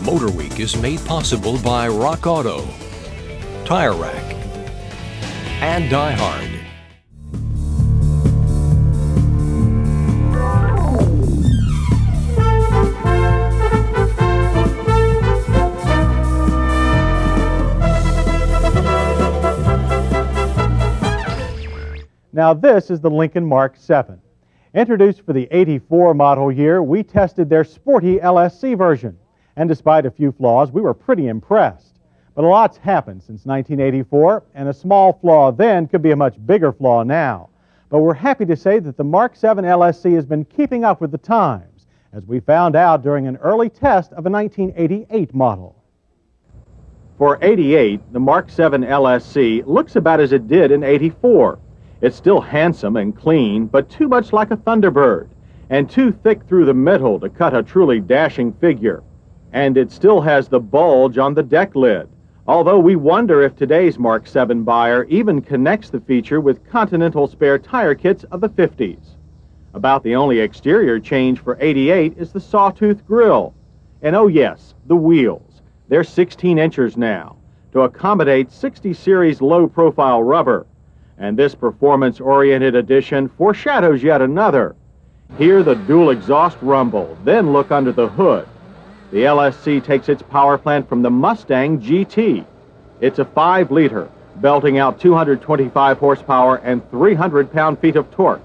MotorWeek is made possible by Rock Auto, Tire Rack, and Die Hard. Now this is the Lincoln Mark VII. Introduced for the '84 model year, we tested their sporty LSC version. And despite a few flaws, we were pretty impressed. But a lot's happened since 1984, and a small flaw then could be a much bigger flaw now. But we're happy to say that the Mark VII LSC has been keeping up with the times, as we found out during an early test of a 1988 model. For '88, the Mark VII LSC looks about as it did in '84. It's still handsome and clean, but too much like a Thunderbird, and too thick through the middle to cut a truly dashing figure. And it still has the bulge on the deck lid, although we wonder if today's Mark VII buyer even connects the feature with Continental spare tire kits of the '50s. About the only exterior change for '88 is the sawtooth grille. And oh yes, the wheels. They're 16 inches now, to accommodate 60 series low-profile rubber. And this performance-oriented edition foreshadows yet another. Hear the dual exhaust rumble, then look under the hood. The LSC takes its power plant from the Mustang GT. It's a 5-liter, belting out 225 horsepower and 300 pound-feet of torque.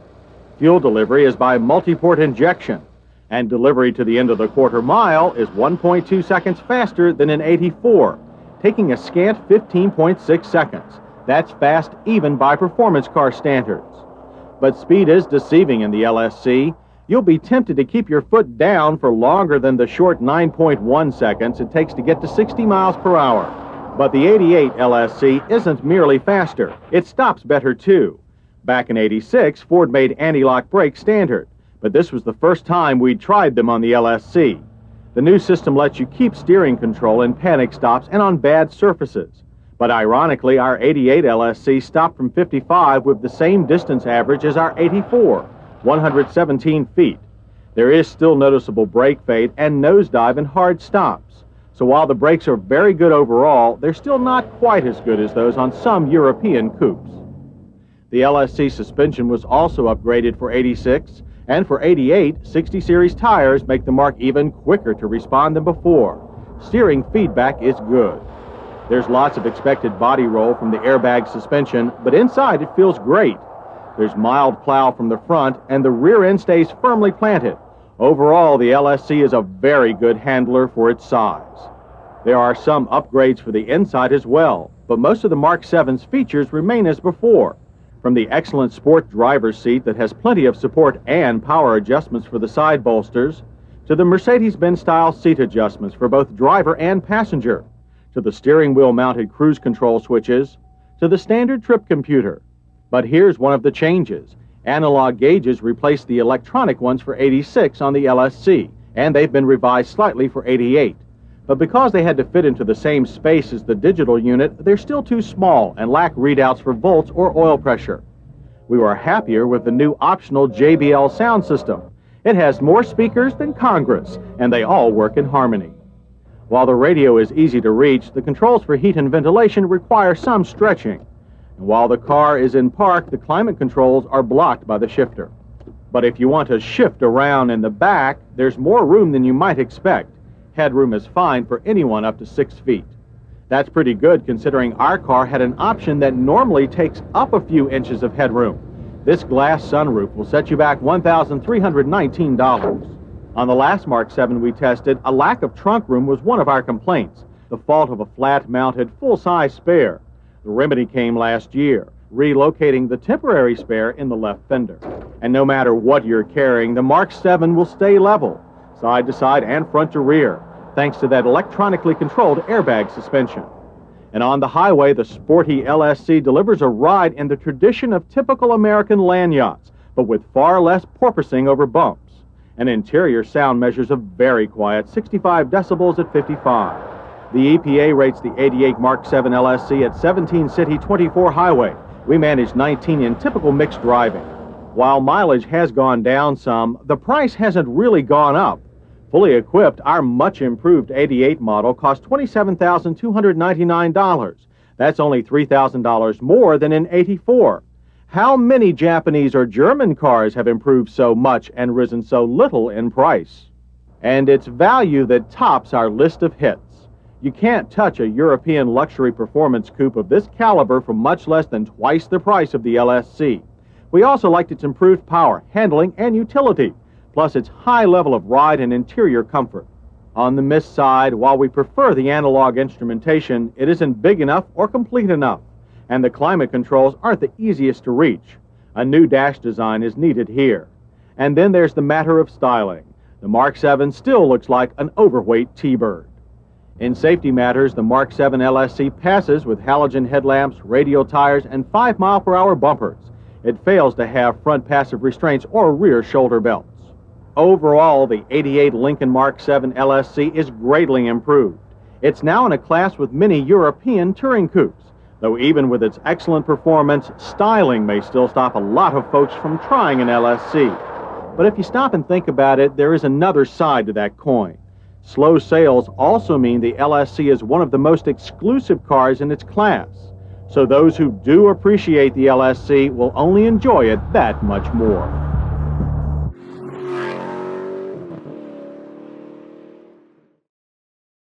Fuel delivery is by multi-port injection, and delivery to the end of the quarter mile is 1.2 seconds faster than in '84, taking a scant 15.6 seconds. That's fast even by performance car standards. But speed is deceiving in the LSC. You'll be tempted to keep your foot down for longer than the short 9.1 seconds it takes to get to 60 miles per hour. But the '88 LSC isn't merely faster. It stops better too. Back in '86, Ford made anti-lock brakes standard, but this was the first time we'd tried them on the LSC. The new system lets you keep steering control in panic stops and on bad surfaces. But ironically, our '88 LSC stopped from 55 with the same distance average as our '84, 117 feet. There is still noticeable brake fade and nosedive in hard stops. So while the brakes are very good overall, they're still not quite as good as those on some European coupes. The LSC suspension was also upgraded for '86, and for '88, 60 series tires make the Mark even quicker to respond than before. Steering feedback is good. There's lots of expected body roll from the airbag suspension, but inside it feels great. There's mild plow from the front, and the rear end stays firmly planted. Overall, the LSC is a very good handler for its size. There are some upgrades for the inside as well, but most of the Mark VII's features remain as before. From the excellent sport driver's seat that has plenty of support and power adjustments for the side bolsters, to the Mercedes-Benz style seat adjustments for both driver and passenger, to the steering wheel mounted cruise control switches, to the standard trip computer. But here's one of the changes. Analog gauges replaced the electronic ones for '86 on the LSC, and they've been revised slightly for '88. But because they had to fit into the same space as the digital unit, they're still too small and lack readouts for volts or oil pressure. We were happier with the new optional JBL sound system. It has more speakers than Congress, and they all work in harmony. While the radio is easy to reach, the controls for heat and ventilation require some stretching. And while the car is in park, the climate controls are blocked by the shifter. But if you want to shift around in the back, there's more room than you might expect. Headroom is fine for anyone up to 6 feet. That's pretty good considering our car had an option that normally takes up a few inches of headroom. This glass sunroof will set you back $1,319. On the last Mark VII we tested, a lack of trunk room was one of our complaints, the fault of a flat-mounted full-size spare. The remedy came last year, relocating the temporary spare in the left fender. And no matter what you're carrying, the Mark VII will stay level, side to side and front to rear, thanks to that electronically controlled airbag suspension. And on the highway, the sporty LSC delivers a ride in the tradition of typical American land yachts, but with far less porpoising over bumps. And interior sound measures a very quiet 65 decibels at 55. The EPA rates the '88 Mark VII LSC at 17 city, 24 highway. We managed 19 in typical mixed driving. While mileage has gone down some, the price hasn't really gone up. Fully equipped, our much improved 88 model costs $27,299. That's only $3,000 more than in 84. How many Japanese or German cars have improved so much and risen so little in price? And it's value that tops our list of hits. You can't touch a European luxury performance coupe of this caliber for much less than twice the price of the LSC. We also liked its improved power, handling, and utility, plus its high level of ride and interior comfort. On the Miss side, while we prefer the analog instrumentation, it isn't big enough or complete enough, and the climate controls aren't the easiest to reach. A new dash design is needed here. And then there's the matter of styling. The Mark VII still looks like an overweight T-Bird. In safety matters, the Mark VII LSC passes with halogen headlamps, radial tires, and 5-mile-per-hour bumpers. It fails to have front passive restraints or rear shoulder belts. Overall, the 88 Lincoln Mark VII LSC is greatly improved. It's now in a class with many European touring coupes, though even with its excellent performance, styling may still stop a lot of folks from trying an LSC. But if you stop and think about it, there is another side to that coin. Slow sales also mean the LSC is one of the most exclusive cars in its class. So those who do appreciate the LSC will only enjoy it that much more.